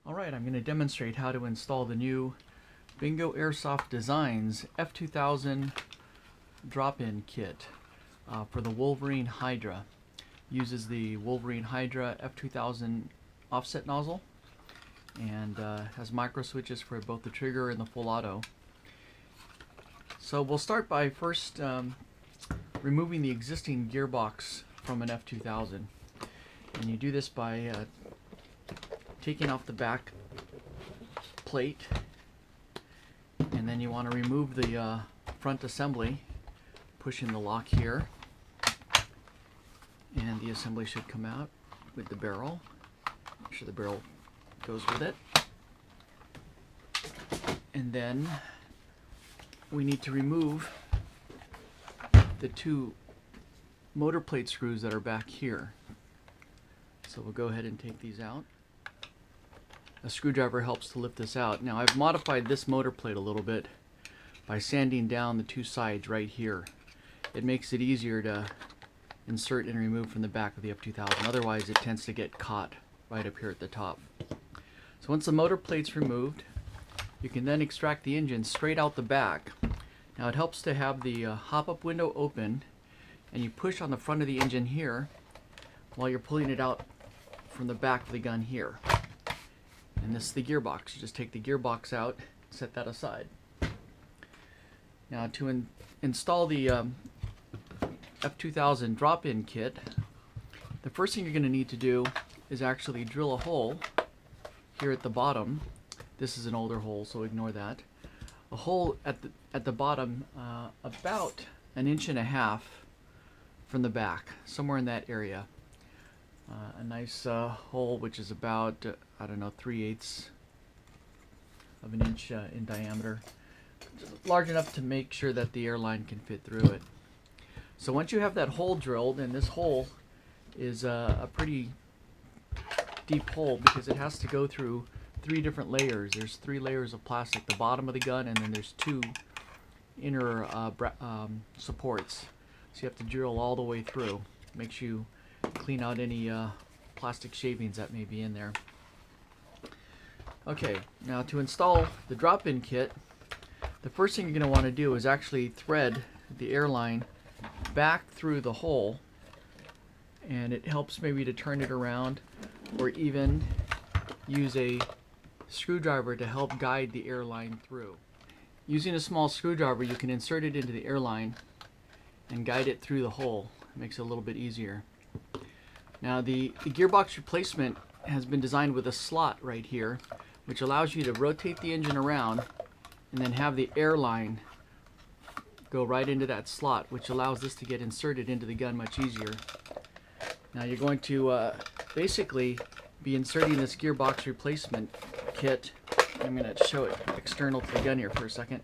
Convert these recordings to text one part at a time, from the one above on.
Alright, I'm going to demonstrate how to install the new Bingo Airsoft Designs F2000 drop-in kit for the Wolverine Hydra. Uses the Wolverine Hydra F2000 offset nozzle and has micro switches for both the trigger and the full auto. So we'll start by first removing the existing gearbox from an F2000, and you do this by taking off the back plate, and then you want to remove the front assembly, pushing the lock here, and the assembly should come out with the barrel. Make sure the barrel goes with it. And then we need to remove the two motor plate screws that are back here. So we'll go ahead and take these out. A screwdriver helps to lift this out. Now I've modified this motor plate a little bit by sanding down the two sides right here. It makes it easier to insert and remove from the back of the F2000. Otherwise it tends to get caught right up here at the top. So once the motor plate's removed, you can then extract the engine straight out the back. Now it helps to have the hop-up window open, and you push on the front of the engine here while you're pulling it out from the back of the gun here. And this is the gearbox. You just take the gearbox out, set that aside. Now to install the F2000 drop-in kit, the first thing you're going to need to do is actually drill a hole here at the bottom. This is an older hole, so ignore that. A hole at the bottom, about 1.5 inches from the back, somewhere in that area. A nice hole which is about, I don't know, 3/8 of an inch in diameter. Large enough to make sure that the airline can fit through it. So once you have that hole drilled, and this hole is a pretty deep hole because it has to go through 3 different layers. There's 3 layers of plastic, the bottom of the gun, and then there's 2 inner supports. So you have to drill all the way through. Make sure you clean out any plastic shavings that may be in there. Okay, now to install the drop-in kit, the first thing you're going to want to do is actually thread the airline back through the hole, and it helps maybe to turn it around, or even use a screwdriver to help guide the airline through. Using a small screwdriver, you can insert it into the airline and guide it through the hole. It makes it a little bit easier. Now the gearbox replacement has been designed with a slot right here, which allows you to rotate the engine around and then have the airline go right into that slot, which allows this to get inserted into the gun much easier. Now you're going to basically be inserting this gearbox replacement kit. I'm going to show it external to the gun here for a second.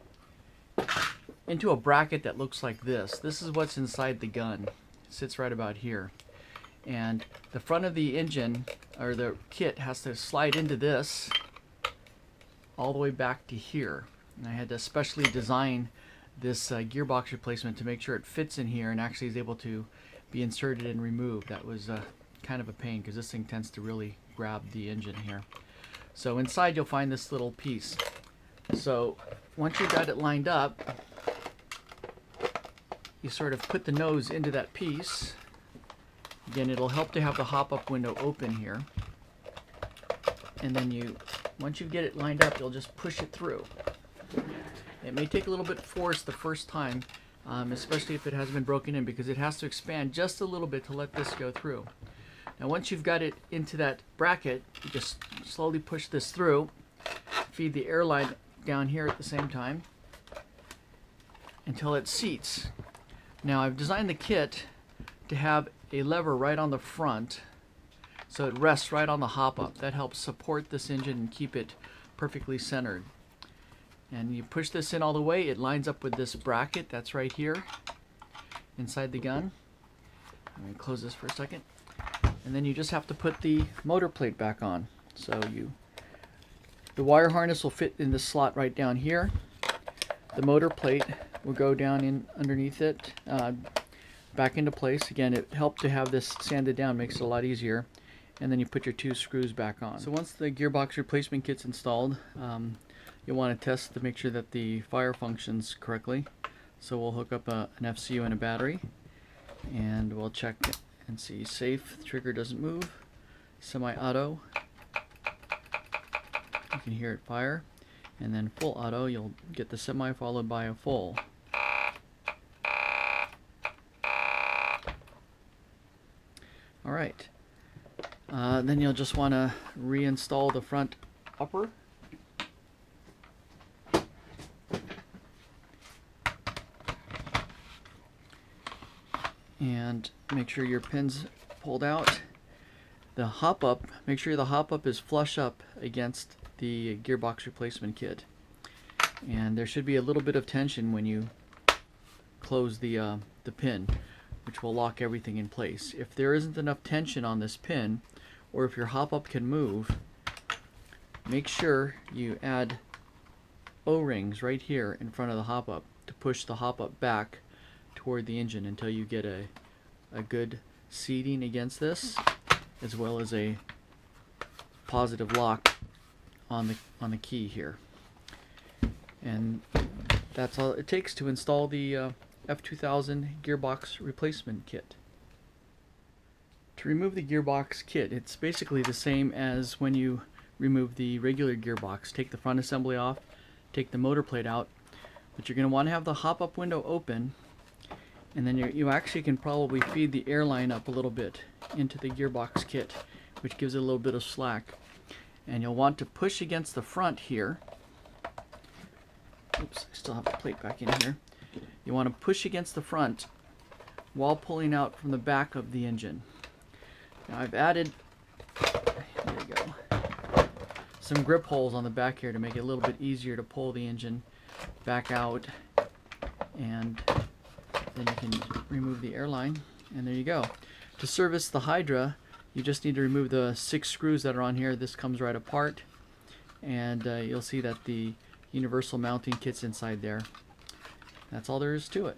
Into a bracket that looks like this. This is what's inside the gun. It sits right about here. And the front of the engine, or the kit, has to slide into this all the way back to here. And I had to specially design this gearbox replacement to make sure it fits in here and actually is able to be inserted and removed. That was kind of a pain because this thing tends to really grab the engine here. So inside you'll find this little piece. So once you've got it lined up, you sort of put the nose into that piece. Again, it'll help to have the hop-up window open here. And then once you get it lined up, you'll just push it through. It may take a little bit of force the first time, especially if it hasn't been broken in, because it has to expand just a little bit to let this go through. Now once you've got it into that bracket, you just slowly push this through, feed the airline down here at the same time until it seats. Now I've designed the kit to have a lever right on the front, so it rests right on the hop-up. That helps support this engine and keep it perfectly centered. And you push this in all the way, it lines up with this bracket that's right here inside the gun. I'm going to close this for a second. And then you just have to put the motor plate back on. So the wire harness will fit in this slot right down here. The motor plate will go down in underneath it, back into place. Again, it helped to have this sanded down, makes it a lot easier. and then you put your 2 screws back on. So once the gearbox replacement kit's installed, you'll want to test to make sure that the fire functions correctly. So we'll hook up an FCU and a battery, and we'll check and see. Safe, trigger doesn't move. Semi-auto, you can hear it fire. And then full auto, you'll get the semi followed by a full. Alright, then you'll just want to reinstall the front upper. And make sure your pin's pulled out. The hop up, make sure the hop up is flush up against the gearbox replacement kit. And there should be a little bit of tension when you close the pin, which will lock everything in place. If there isn't enough tension on this pin, or if your hop up can move, make sure you add O-rings right here in front of the hop up to push the hop up back toward the engine until you get a good seating against this, as well as a positive lock on the key here. And that's all it takes to install the F2000 gearbox replacement kit. To remove the gearbox kit, it's basically the same as when you remove the regular gearbox. Take the front assembly off, take the motor plate out, but you're going to want to have the hop-up window open, and then you actually can probably feed the air line up a little bit into the gearbox kit, which gives it a little bit of slack. And you'll want to push against the front here. Oops, I still have the plate back in here. You want to push against the front while pulling out from the back of the engine. Now I've added, there you go, some grip holes on the back here to make it a little bit easier to pull the engine back out, and then you can remove the airline, and there you go. To service the Hydra, you just need to remove the 6 screws that are on here. This comes right apart, and you'll see that the universal mounting kit's inside there. That's all there is to it.